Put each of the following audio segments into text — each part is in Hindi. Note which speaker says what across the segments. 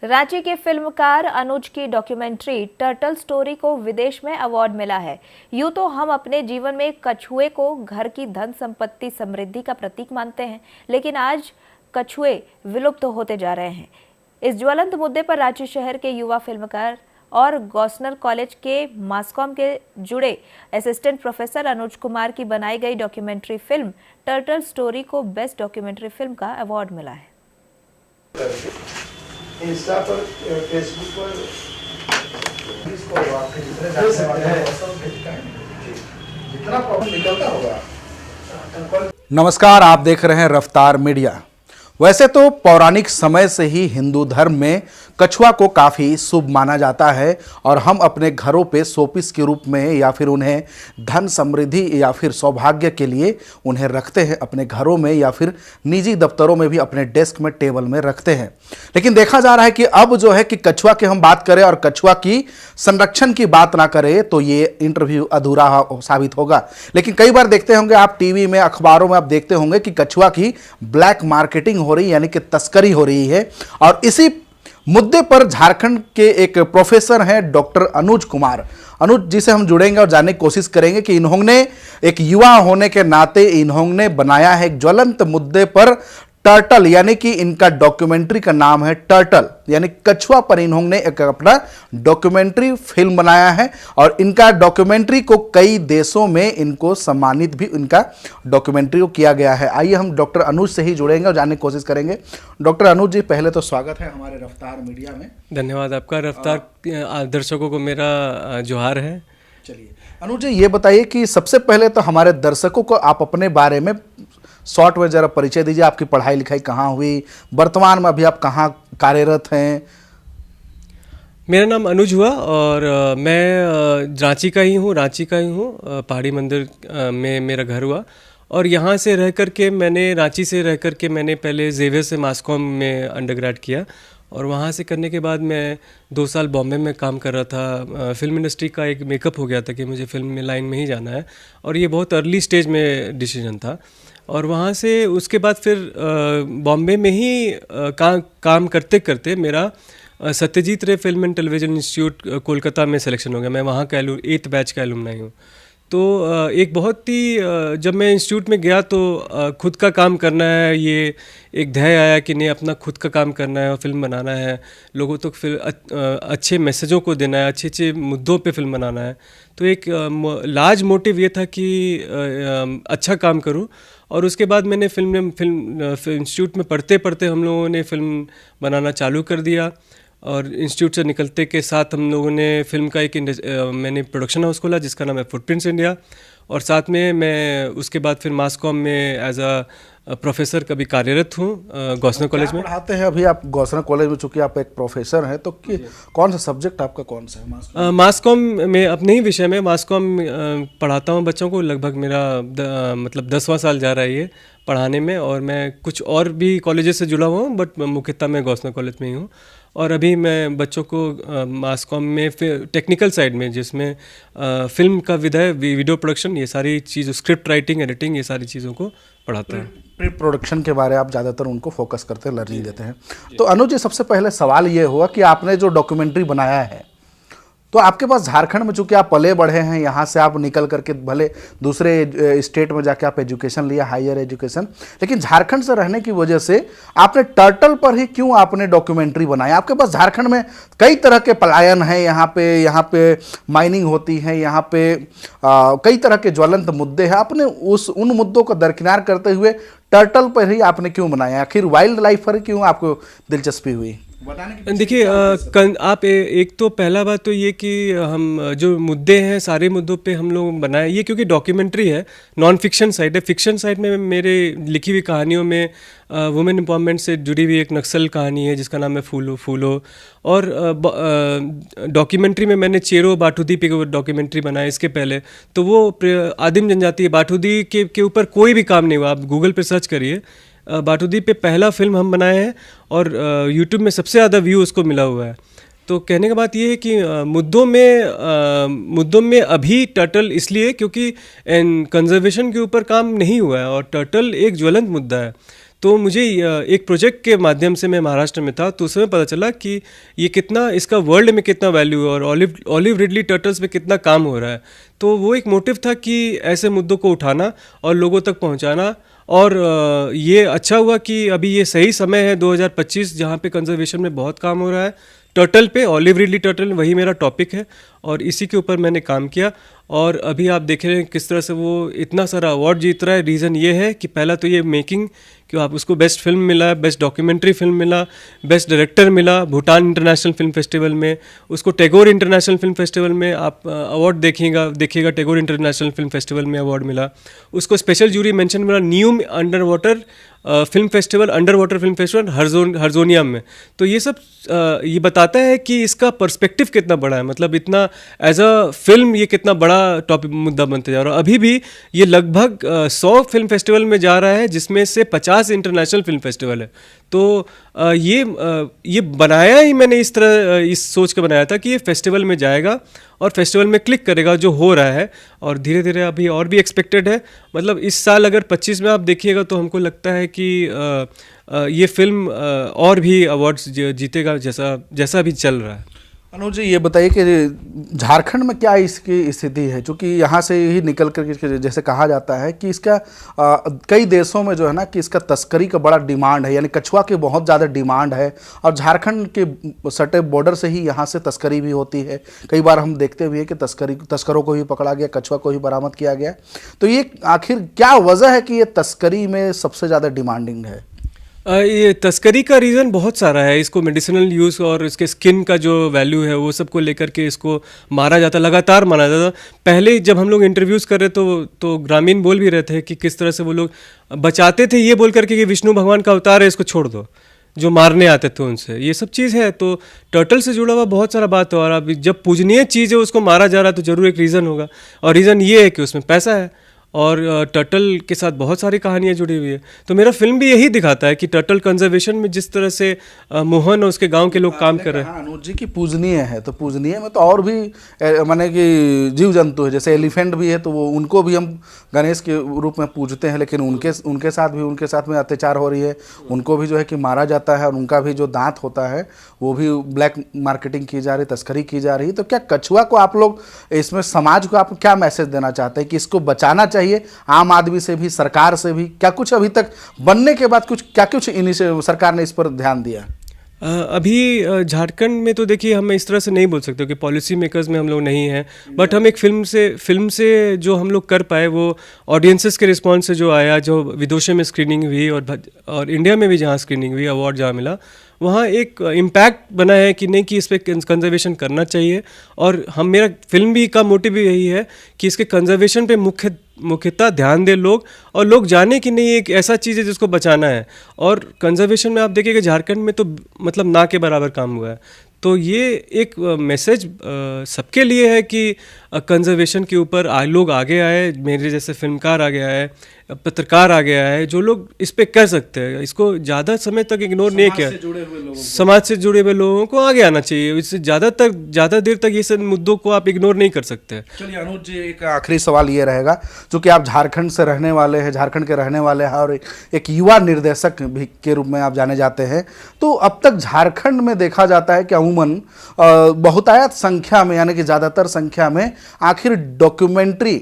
Speaker 1: रांची के फिल्मकार अनुज की डॉक्यूमेंट्री टर्टल स्टोरी को विदेश में अवार्ड मिला है। यूं तो हम अपने जीवन में कछुए को घर की धन संपत्ति समृद्धि का प्रतीक मानते हैं, लेकिन आज कछुए विलुप्त होते जा रहे हैं। इस ज्वलंत मुद्दे पर रांची शहर के युवा फिल्मकार और गॉस्नर कॉलेज के मासकॉम के जुड़े असिस्टेंट प्रोफेसर अनुज कुमार की बनाई गई डॉक्यूमेंट्री फिल्म टर्टल स्टोरी को बेस्ट डॉक्यूमेंट्री फिल्म का अवार्ड मिला है।
Speaker 2: इंस्टा पर, फेसबुक पर जितना प्रॉब्लम निकलता होगा।
Speaker 3: नमस्कार, आप देख रहे हैं रफ्तार मीडिया। वैसे तो पौराणिक समय से ही हिंदू धर्म में कछुआ को काफ़ी शुभ माना जाता है और हम अपने घरों पे शोपीस के रूप में या फिर उन्हें धन समृद्धि या फिर सौभाग्य के लिए उन्हें रखते हैं अपने घरों में या फिर निजी दफ्तरों में भी अपने डेस्क में टेबल में रखते हैं। लेकिन देखा जा रहा है कि अब जो है कि कछुआ की हम बात करें और कछुआ की संरक्षण की बात ना करें तो ये इंटरव्यू अधूरा साबित होगा। लेकिन कई बार देखते होंगे आप टीवी में, अखबारों में आप देखते होंगे कि कछुआ की ब्लैक मार्केटिंग हो रही, यानी कि तस्करी हो रही है। और इसी मुद्दे पर झारखंड के एक प्रोफेसर हैं डॉक्टर अनुज कुमार। अनुज जी से हम जुड़ेंगे और जानने की कोशिश करेंगे कि इन्होंने एक युवा होने के नाते इन्होंने बनाया है एक ज्वलंत मुद्दे पर टर्टल, यानी कि इनका डॉक्यूमेंट्री का नाम है टर्टल, यानी कछुआ पर इन्होंने एक अपना डॉक्यूमेंट्री फिल्म बनाया है। और इनका डॉक्यूमेंट्री को कई देशों में इनको सम्मानित भी इनका डॉक्यूमेंट्री को किया गया है। आइए हम डॉक्टर अनुज से ही जुड़ेंगे और जानने की कोशिश करेंगे। डॉक्टर अनुज जी, पहले तो स्वागत है हमारे रफ्तार मीडिया में।
Speaker 4: धन्यवाद आपका। रफ्तार दर्शकों को मेरा जोहार है।
Speaker 3: चलिए अनुज जी, ये बताइए कि सबसे पहले तो हमारे दर्शकों को आप अपने बारे में शॉर्ट में जरा परिचय दीजिए। आपकी पढ़ाई लिखाई कहाँ हुई, वर्तमान में अभी आप कहाँ कार्यरत हैं?
Speaker 4: मेरा नाम अनुज हुआ और मैं रांची का ही हूँ। पहाड़ी मंदिर में मेरा घर हुआ और यहाँ से रह कर के रांची से रह कर के मैंने पहले जेवियर से मासकॉम में अंडरग्रेड किया और वहाँ से करने के बाद मैं 2 साल बॉम्बे में काम कर रहा था। फिल्म इंडस्ट्री का एक मेकअप हो गया था कि मुझे फिल्म में लाइन में ही जाना है और ये बहुत अर्ली स्टेज में डिसीजन था। और वहाँ से उसके बाद फिर बॉम्बे में ही काम करते करते मेरा सत्यजीत रे film and television institute Kolkata में सिलेक्शन हो गया। मैं वहाँ का 8th बैच का एलुमनाई हूँ। तो एक बहुत ही जब मैं इंस्टीट्यूट में गया तो खुद का काम करना है, ये एक ध्येय आया कि नहीं, अपना खुद का काम करना है और फिल्म बनाना है, लोगों तक फिर अच्छे मैसेजों को देना है, अच्छे अच्छे मुद्दों पे फिल्म बनाना है। तो एक लार्ज मोटिव ये था कि अच्छा काम करूं। और उसके बाद मैंने फिल्म इंस्टीट्यूट में पढ़ते पढ़ते हम लोगों ने फिल्म बनाना चालू कर दिया और इंस्टीट्यूट से निकलते के साथ हम लोगों ने फिल्म का मैंने प्रोडक्शन हाउस खोला जिसका नाम है फुटप्रिंट्स इंडिया। और साथ में मैं उसके बाद फिर मासकॉम में एज अ प्रोफेसर कभी कार्यरत हूँ गॉस्नर कॉलेज में।
Speaker 3: पढ़ाते हैं अभी आप गॉस्नर कॉलेज में, चूंकि आप एक प्रोफेसर हैं तो कौन सा सब्जेक्ट आपका कौन सा है?
Speaker 4: मासकॉम में अपने ही विषय में मासकॉम पढ़ाता हूँ बच्चों को। लगभग मेरा मतलब 10वां साल जा रहा है ये पढ़ाने में। और मैं कुछ और भी कॉलेजेस से जुड़ा हुआ हूँ बट मुख्यतः मैं गॉस्नर कॉलेज में ही हूँ। और अभी मैं बच्चों को मासकॉम में टेक्निकल साइड में, जिसमें फिल्म का वीडियो प्रोडक्शन, ये सारी चीज़, स्क्रिप्ट राइटिंग, एडिटिंग, ये सारी चीज़ों को पढ़ाता है।
Speaker 3: प्री प्रोडक्शन के बारे आप ज़्यादातर उनको फोकस करते हैं, लर्निंग देते हैं। तो अनुज जी, सबसे पहले सवाल ये हुआ कि आपने जो डॉक्यूमेंट्री बनाया है तो आपके पास झारखंड में, चूंकि आप पले बढ़े हैं, यहाँ से आप निकल करके भले दूसरे स्टेट में जाके आप एजुकेशन लिया, हायर एजुकेशन, लेकिन झारखंड से रहने की वजह से आपने टर्टल पर ही क्यों आपने डॉक्यूमेंट्री बनाया? आपके पास झारखंड में कई तरह के पलायन हैं, यहाँ पे माइनिंग होती है, यहाँ पे कई तरह के ज्वलंत मुद्दे हैं। आपने उन मुद्दों को दरकिनार करते हुए टर्टल पर ही आपने क्यों बनाया? आखिर वाइल्ड लाइफ पर क्यों आपको दिलचस्पी हुई?
Speaker 4: देखिए, आप एक तो पहला बात तो ये कि हम जो मुद्दे हैं सारे मुद्दों पे हम लोग बनाए ये, क्योंकि डॉक्यूमेंट्री है, नॉन फिक्शन साइड है। फिक्शन साइड में मेरे लिखी हुई कहानियों में वुमेन एम्पावरमेंट से जुड़ी हुई एक नक्सल कहानी है जिसका नाम है फूलो। और डॉक्यूमेंट्री में मैंने चेरो बाटुदी पे डॉक्यूमेंट्री बनाया इसके पहले। तो वो आदिम जनजाति बाटुदी के ऊपर कोई भी काम नहीं हुआ। आप गूगल पे सर्च करिए, बाटुदी पे पहला फिल्म हम बनाए हैं और यूट्यूब में सबसे ज़्यादा व्यू उसको मिला हुआ है। तो कहने का बात ये है कि मुद्दों में अभी टर्टल इसलिए क्योंकि कंजर्वेशन के ऊपर काम नहीं हुआ है और टर्टल एक ज्वलंत मुद्दा है। तो मुझे एक प्रोजेक्ट के माध्यम से मैं महाराष्ट्र में था, तो उसमें पता चला कि ये कितना, इसका वर्ल्ड में कितना वैल्यू है और ऑलिव रिडली टर्टल्स पे कितना काम हो रहा है। तो वो एक मोटिव था कि ऐसे मुद्दों को उठाना और लोगों तक पहुंचाना। और ये अच्छा हुआ कि अभी ये सही समय है 2025, जहाँ पे कंजर्वेशन में बहुत काम हो रहा है। टर्टल पे, ऑलिव रिडली टर्टल, वही मेरा टॉपिक है और इसी के ऊपर मैंने काम किया। और अभी आप देख रहे हैं किस तरह से वो इतना सारा अवार्ड जीत रहा है। रीज़न ये है कि पहला तो ये मेकिंग, कि आप उसको बेस्ट फिल्म मिला, बेस्ट डॉक्यूमेंट्री फिल्म मिला, बेस्ट डायरेक्टर मिला भूटान इंटरनेशनल फिल्म फेस्टिवल में, उसको टैगोर इंटरनेशनल फिल्म फेस्टिवल में आप अवार्ड देखिएगा टैगोर इंटरनेशनल फिल्म फेस्टिवल में अवार्ड मिला। उसको स्पेशल जूरी मेंशन मिला न्यूम under water film festival, under water film festival हर्जोनियम में। तो ये सब ये बताता है कि इसका पर्सपेक्टिव कितना बड़ा है, मतलब इतना एज अ फिल्म ये कितना बड़ा टॉपिक मुद्दा बनते जा रहा है। अभी भी ये लगभग 100 फिल्म फेस्टिवल में जा रहा है, जिसमें से 50 इंटरनेशनल फिल्म फेस्टिवल है। तो ये बनाया ही मैंने इस तरह, इस सोच के बनाया था कि ये फेस्टिवल में जाएगा और फेस्टिवल में क्लिक करेगा जो हो रहा है। और धीरे धीरे अभी और भी एक्सपेक्टेड है, मतलब इस साल अगर 25 में आप देखिएगा तो हमको लगता है कि ये फिल्म और भी अवार्ड्स जीतेगा जैसा अभी चल रहा है।
Speaker 3: अनुज जी, ये बताइए कि झारखंड में क्या इसकी स्थिति है, क्योंकि यहाँ से ही निकल कर जैसे कहा जाता है कि इसका कई देशों में जो है ना कि इसका तस्करी का बड़ा डिमांड है, यानी कछुआ की बहुत ज़्यादा डिमांड है और झारखंड के सटे बॉर्डर से ही यहाँ से तस्करी भी होती है। कई बार हम देखते भी हैं कि तस्करों को भी पकड़ा गया, कछुआ को भी बरामद किया गया। तो ये आखिर क्या वजह है कि ये तस्करी में सबसे ज़्यादा डिमांडिंग है?
Speaker 4: ये तस्करी का रीज़न बहुत सारा है। इसको मेडिसिनल यूज़ और इसके स्किन का जो वैल्यू है वो सब को लेकर के इसको मारा जाता, लगातार मारा जाता। पहले जब हम लोग इंटरव्यूज़ कर रहे तो ग्रामीण बोल भी रहे थे कि किस तरह से वो लोग बचाते थे ये बोल करके कि विष्णु भगवान का अवतार है, इसको छोड़ दो, जो मारने आते थे उनसे। ये सब चीज़ है। तो टर्टल से जुड़ा हुआ बहुत सारा बात है और अब जब पूजनीय चीज़ है उसको मारा जा रहा है तो ज़रूर एक रीज़न होगा, और रीज़न ये है कि उसमें पैसा है और टर्टल के साथ बहुत सारी कहानियाँ जुड़ी हुई है। तो मेरा फिल्म भी यही दिखाता है कि टर्टल कंजर्वेशन में जिस तरह से मोहन और उसके गांव के लोग काम कर रहे हैं।
Speaker 3: अनुज जी की पूजनीय है, तो पूजनीय में तो और भी माने कि जीव जंतु है, जैसे एलिफेंट भी है, तो वो उनको भी हम गणेश के रूप में पूजते हैं, लेकिन उनके साथ में अत्याचार हो रही है, उनको भी जो है कि मारा जाता है और उनका भी जो दांत होता है वो भी ब्लैक मार्केटिंग की जा रही, तस्करी की जा रही। तो क्या कछुआ को आप लोग इसमें समाज को आप क्या मैसेज देना चाहते हैं कि इसको बचाना चाहिए, आम आदमी से भी, सरकार से भी? क्या कुछ अभी तक बनने के बाद क्या कुछ सरकार ने इस पर ध्यान दिया?
Speaker 4: अभी झारखंड में तो देखिए हम इस तरह से नहीं बोल सकते कि पॉलिसी मेकर्स में हम लोग नहीं हैं, बट हम एक फिल्म से जो हम लोग कर पाए वो ऑडियंसेस के रिस्पॉन्स से जो आया, जो विदेशों में स्क्रीनिंग हुई और इंडिया में भी जहाँ स्क्रीनिंग हुई, अवार्ड जहाँ मिला, वहाँ एक इम्पैक्ट बना है कि नहीं कि इस पर कंजर्वेशन करना चाहिए। और मेरा फिल्म भी का मोटिव भी यही है कि इसके कंजर्वेशन पे मुख्यतः ध्यान दे लोग, और लोग जाने कि नहीं एक ऐसा चीज़ है जिसको बचाना है। और कंजर्वेशन में आप देखिएगा झारखंड में तो मतलब ना के बराबर काम हुआ है। तो ये एक मैसेज सबके लिए है कि कंजर्वेशन के ऊपर लोग आगे आए, मेरे जैसे फिल्मकार आ गया है, पत्रकार आ गया है, जो लोग इस पे कर सकते हैं। इसको ज़्यादा समय तक इग्नोर नहीं किया, समाज से जुड़े हुए लोगों को आगे आना चाहिए। इससे ज़्यादा देर तक ये सब मुद्दों को आप इग्नोर नहीं कर सकते।
Speaker 3: चलिए अनुज जी, एक आखिरी सवाल ये रहेगा, क्योंकि आप झारखंड से रहने वाले हैं, झारखंड के रहने वाले हैं और एक युवा निर्देशक भी के रूप में आप जाने जाते हैं, तो अब तक झारखंड में देखा जाता है कि अमूमन बहुतायत संख्या में, यानी कि ज़्यादातर संख्या में आखिर डॉक्यूमेंट्री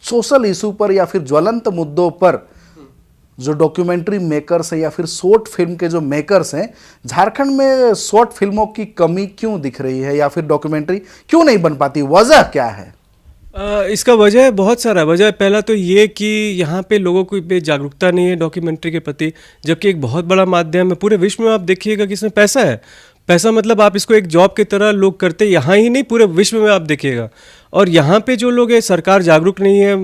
Speaker 3: सोशल इशू पर या फिर ज्वलंत मुद्दों पर जो डॉक्यूमेंट्री मेकर्स हैं या फिर शॉर्ट फिल्म के जो मेकर्स हैं, झारखंड में शॉर्ट फिल्मों की कमी क्यों दिख रही है या फिर डॉक्यूमेंट्री क्यों नहीं बन पाती? वजह क्या है?
Speaker 4: इसका वजह बहुत सारा वजह है। पहला तो ये कि यहाँ पे लोगों को पे जागरूकता नहीं है डॉक्यूमेंट्री के प्रति, जबकि एक बहुत बड़ा माध्यम है। पूरे विश्व में आप देखिएगा कि इसमें पैसा है। पैसा मतलब आप इसको एक जॉब की तरह लोग करते, यहाँ ही नहीं पूरे विश्व में आप देखिएगा। और यहाँ पे जो लोग हैं, सरकार जागरूक नहीं है,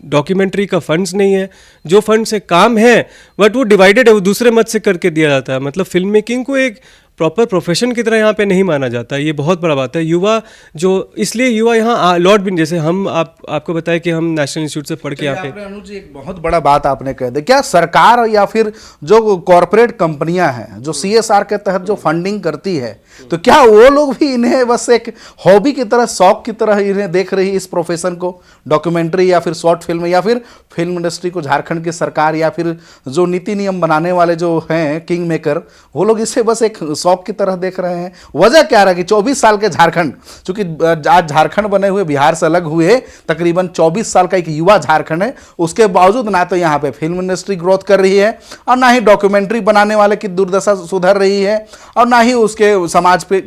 Speaker 4: डॉक्यूमेंट्री का फंड्स नहीं है, जो फंड से काम है बट वो डिवाइडेड है, वो दूसरे मत से करके दिया जाता है। मतलब फिल्म मेकिंग को एक प्रॉपर प्रोफेशन की तरह यहाँ पे नहीं माना जाता। ये बहुत बड़ा बात है। युवा जो इसलिए युवा यहाँ लौट भी, जैसे हम आपको बताया कि हम नेशनल इंस्टीट्यूट से पढ़ के यहाँ पे।
Speaker 3: अनुज जी, एक बहुत बड़ा बात आपने कह दी, क्या सरकार या फिर जो कॉरपोरेट कंपनियां हैं जो CSR के तहत जो फंडिंग करती है, तो क्या वो लोग भी इन्हें बस एक हॉबी की तरह, शौक की तरह इन्हें देख रही इस प्रोफेशन को, डॉक्यूमेंट्री या फिर शॉर्ट फिल्म या फिर फिल्म इंडस्ट्री को झारखंड की सरकार या फिर जो नीति नियम बनाने वाले जो हैं किंग मेकर, वो लोग इसे बस एक शौक की तरह देख रहे हैं? वजह क्या रहा कि 24 साल के झारखंड, चूंकि आज झारखंड बने हुए बिहार से अलग हुए तकरीबन 24 साल का एक युवा झारखंड है, उसके बावजूद ना तो यहाँ पे फिल्म इंडस्ट्री ग्रोथ कर रही है और ना ही डॉक्यूमेंट्री बनाने वाले की दुर्दशा सुधर रही है और ना ही उसके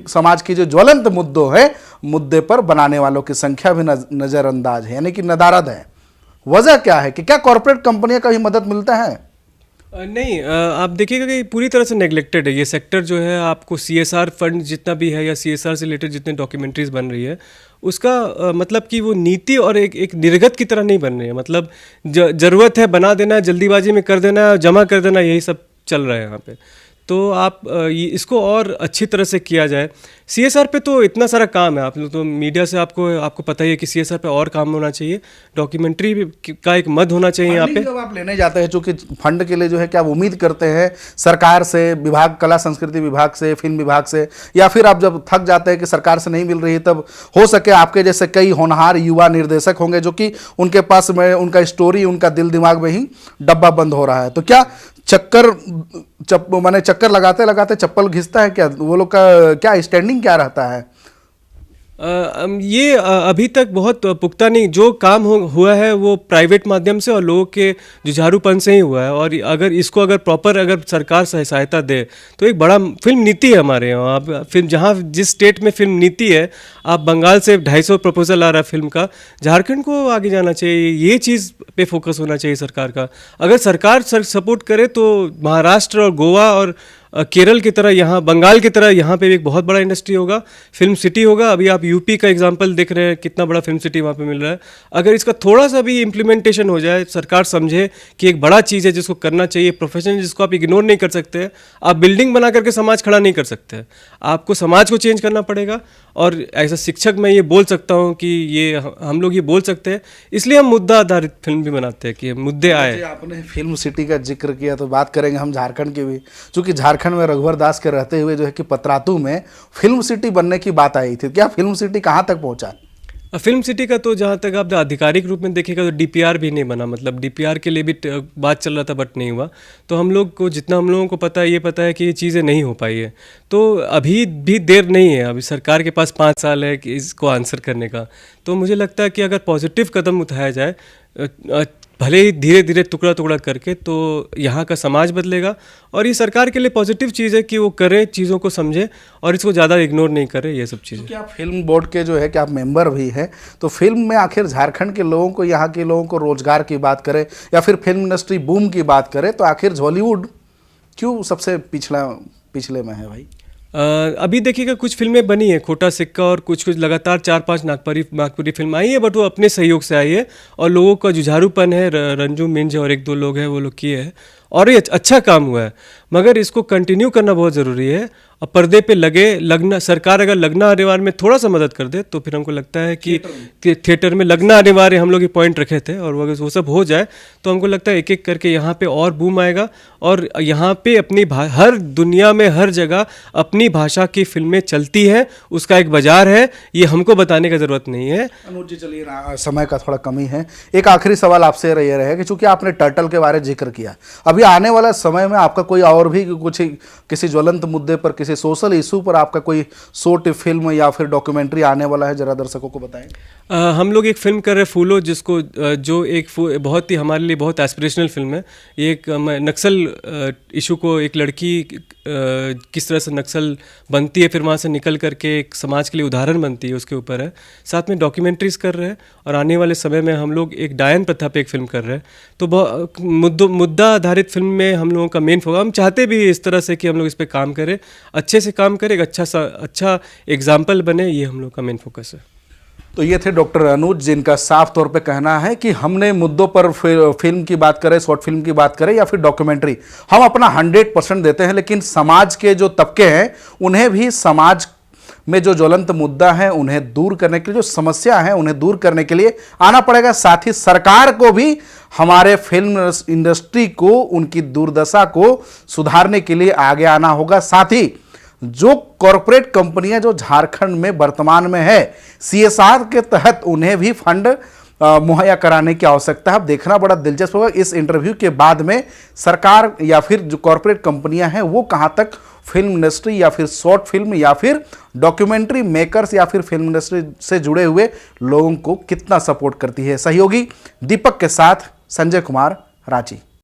Speaker 3: समाज की जो ज्वलंत मुद्दे पर बनाने वालों की संख्या भी नजरअंदाज है, यानी कि नदारद है। वजह क्या है कि क्या कॉर्पोरेट कंपनियों का भी मदद मिलता है?
Speaker 4: नहीं, आप देखिएगा कि पूरी तरह से नेग्लेक्टेड है ये सेक्टर जो है। आपको CSR फंड जितना भी है या CSR से रिलेटेड जितने डॉक्यूमेंट्रीज बन रही है, उसका मतलब कि वो नीति और एक निर्गत की तरह नहीं बन रही है। मतलब ज़रूरत है, बना देना, जल्दीबाजी में कर देना, जमा कर देना, यही सब चल रहा है यहाँ पे। तो आप इसको और अच्छी तरह से किया जाए। CSR पे तो इतना सारा काम है, आप लोग तो मीडिया से आपको पता ही है कि CSR पे और काम होना चाहिए, डॉक्यूमेंट्री का एक मद होना चाहिए यहाँ पे।
Speaker 3: जब आप लेने जाते हैं, चूंकि फंड के लिए जो है क्या आप उम्मीद करते हैं सरकार से, विभाग, कला संस्कृति विभाग से, फिल्म विभाग से, या फिर आप जब थक जाते हैं कि सरकार से नहीं मिल रही तब हो सके आपके जैसे कई होनहार युवा निर्देशक होंगे जो कि उनके पास में उनका स्टोरी, उनका दिल दिमाग में ही डब्बा बंद हो रहा है, तो क्या चक्कर लगाते लगाते चप्पल घिसता है क्या? वो लोग का क्या स्टैंडिंग क्या रहता है?
Speaker 4: ये अभी तक बहुत पुख्ता नहीं, जो काम हुआ है वो प्राइवेट माध्यम से और लोगों के जुझारूपन से ही हुआ है। और अगर प्रॉपर अगर सरकार सहायता दे तो एक बड़ा फिल्म नीति है हमारे यहाँ। आप फिल्म जहाँ जिस स्टेट में फिल्म नीति है, आप बंगाल से 250 प्रपोजल आ रहा है फिल्म का, झारखंड को आगे जाना चाहिए, ये चीज़ पे फोकस होना चाहिए सरकार का। अगर सरकार सपोर्ट करे तो महाराष्ट्र और गोवा और केरल की तरह, यहाँ बंगाल की तरह यहाँ पे भी एक बहुत बड़ा इंडस्ट्री होगा, फिल्म सिटी होगा। अभी आप यूपी का एग्जांपल देख रहे हैं, कितना बड़ा फिल्म सिटी वहाँ पे मिल रहा है। अगर इसका थोड़ा सा भी इम्प्लीमेंटेशन हो जाए, सरकार समझे कि एक बड़ा चीज़ है जिसको करना चाहिए, प्रोफेशन जिसको आप इग्नोर नहीं कर सकते। आप बिल्डिंग बना करके समाज खड़ा नहीं कर सकते, आपको समाज को चेंज करना पड़ेगा। और ऐसा शिक्षक मैं ये बोल सकता हूँ कि ये हम लोग ये बोल सकते हैं, इसलिए हम मुद्दा आधारित फिल्म भी बनाते हैं कि मुद्दे आए।
Speaker 3: आपने फिल्म सिटी का जिक्र किया तो बात करेंगे हम झारखंड की भी, चूंकि झारखंड में रघुवर दास के रहते हुए जो है कि पतरातू में फिल्म सिटी बनने की बात आई थी। क्या फिल्म सिटी कहाँ तक पहुँचा?
Speaker 4: फिल्म सिटी का तो जहाँ तक आप आधिकारिक रूप में देखेगा तो DPR भी नहीं बना। मतलब DPR के लिए भी बात चल रहा था बट नहीं हुआ। तो हम लोगों को पता है, ये पता है कि ये चीज़ें नहीं हो पाई है। तो अभी भी देर नहीं है, अभी सरकार के पास 5 साल है कि इसको आंसर करने का। तो मुझे लगता है कि अगर पॉजिटिव कदम उठाया जाए, भले ही धीरे धीरे टुकड़ा टुकड़ा करके, तो यहाँ का समाज बदलेगा। और ये सरकार के लिए पॉजिटिव चीज़ है कि वो करे, चीज़ों को समझे और इसको ज़्यादा इग्नोर नहीं करे, ये सब चीज़ें।
Speaker 3: क्या आप फिल्म बोर्ड के जो है कि आप मेंबर भी हैं, तो फिल्म में आखिर झारखंड के लोगों को, यहाँ के लोगों को रोजगार की बात करें या फिर फिल्म इंडस्ट्री बूम की बात करें, तो आखिर हॉलीवुड क्यों सबसे पिछले में है भाई?
Speaker 4: अभी देखिएगा कुछ फिल्में बनी है, खोटा सिक्का और कुछ लगातार 4-5 नागपुरी फिल्म आई है, बट वो अपने सहयोग से आई है और लोगों का जुझारूपन है। रंजू मिंज और 1-2 लोग हैं, वो लोग किए हैं और ये अच्छा काम हुआ है, मगर इसको कंटिन्यू करना बहुत ज़रूरी है। और पर्दे पे लगना, सरकार अगर लगना अनिवार्य में थोड़ा सा मदद कर दे तो फिर हमको लगता है कि थिएटर में लगना अनिवार्य, हम लोग ये पॉइंट रखे थे, और अगर वो सब हो जाए तो हमको लगता है एक एक करके यहाँ पे और बूम आएगा। और यहाँ पे हर दुनिया में हर जगह अपनी भाषा की फिल्में चलती हैं, उसका एक बाजार है, ये हमको बताने का ज़रूरत नहीं है।
Speaker 3: अनुज जी, चलिए समय का थोड़ा कमी है, एक आखिरी सवाल आपसे ये रहेगा कि चूंकि आपने टर्टल के बारे में जिक्र किया, अभी आने वाला समय में आपका कोई और भी कुछ किसी ज्वलंत मुद्दे पर, किसी सोशल इशू पर आपका कोई शॉर्ट फिल्म या फिर डॉक्यूमेंट्री आने वाला है, जरा दर्शकों को बताएं।
Speaker 4: हम लोग एक फिल्म कर रहे हैं फूलो, जिसको जो एक बहुत ही हमारे लिए बहुत एस्पिरेशनल फिल्म है। ये एक नक्सल इशू को, एक लड़की किस तरह से नक्सल बनती है, फिर वहाँ से निकल करके एक समाज के लिए उदाहरण बनती है, उसके ऊपर है। साथ में डॉक्यूमेंट्रीज कर रहे हैं और आने वाले समय में हम लोग एक डायन प्रथा पे एक फिल्म कर रहे हैं। तो मुद्दा आधारित फिल्म में हम लोगों का मेन फोकस, हम चाहते भी इस तरह से कि हम लोग इस पर काम करें, अच्छे से काम करें, एक अच्छा एग्जाम्पल बने, ये हम लोग का मेन फोकस है।
Speaker 3: तो ये थे डॉक्टर अनुज, जिनका साफ तौर पे कहना है कि हमने मुद्दों पर फिल्म की बात करें, शॉर्ट फिल्म की बात करें या फिर डॉक्यूमेंट्री, हम अपना 100% देते हैं, लेकिन समाज के जो तबके हैं उन्हें भी समाज में जो ज्वलंत मुद्दा है उन्हें दूर करने के लिए, जो समस्या है उन्हें दूर करने के लिए आना पड़ेगा। साथ ही सरकार को भी हमारे फिल्म इंडस्ट्री को, उनकी दुर्दशा को सुधारने के लिए आगे आना होगा। साथ ही जो कॉरपोरेट कंपनियां जो झारखंड में वर्तमान में है, CSR के तहत उन्हें भी फंड मुहैया कराने की आवश्यकता है। अब देखना बड़ा दिलचस्प होगा इस इंटरव्यू के बाद में सरकार या फिर जो कॉरपोरेट कंपनियां हैं वो कहां तक फिल्म इंडस्ट्री या फिर शॉर्ट फिल्म या फिर डॉक्यूमेंट्री मेकर्स या फिर फिल्म इंडस्ट्री से जुड़े हुए लोगों को कितना सपोर्ट करती है। सहयोगी दीपक के साथ संजय कुमार, रांची।